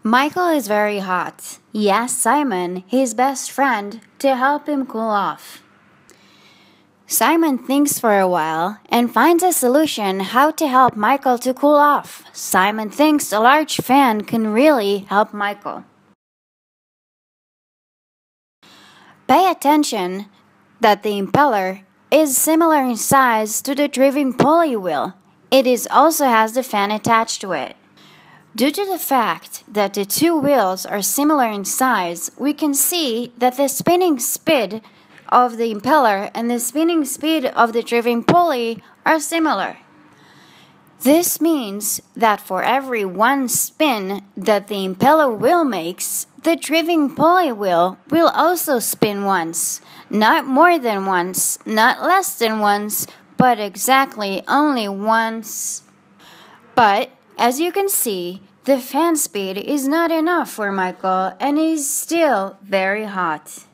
Michael is very hot. He asks Simon, his best friend, to help him cool off. Simon thinks for a while and finds a solution how to help Michael to cool off. Simon thinks a large fan can really help Michael. Pay attention that the impeller is similar in size to the driving pulley wheel. It also has the fan attached to it. Due to the fact that the two wheels are similar in size, we can see that the spinning speed of the impeller and the spinning speed of the driving pulley are similar. This means that for every one spin that the impeller wheel makes, the driving pulley wheel will also spin once. Not more than once, not less than once, but exactly only once. But as you can see, the fan speed is not enough for Michael and is still very hot.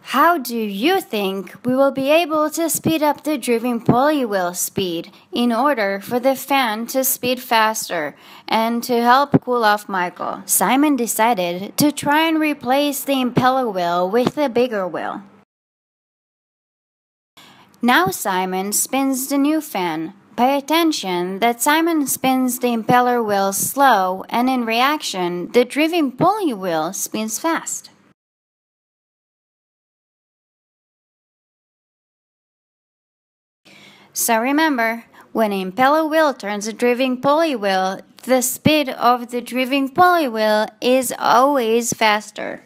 How do you think we will be able to speed up the driving pulley wheel speed in order for the fan to speed faster and to help cool off Michael? Simon decided to try and replace the impeller wheel with a bigger wheel. Now Simon spins the new fan. Pay attention that Simon spins the impeller wheel slow, and in reaction, the driving pulley wheel spins fast. So remember, when an impeller wheel turns a driving pulley wheel, the speed of the driving pulley wheel is always faster.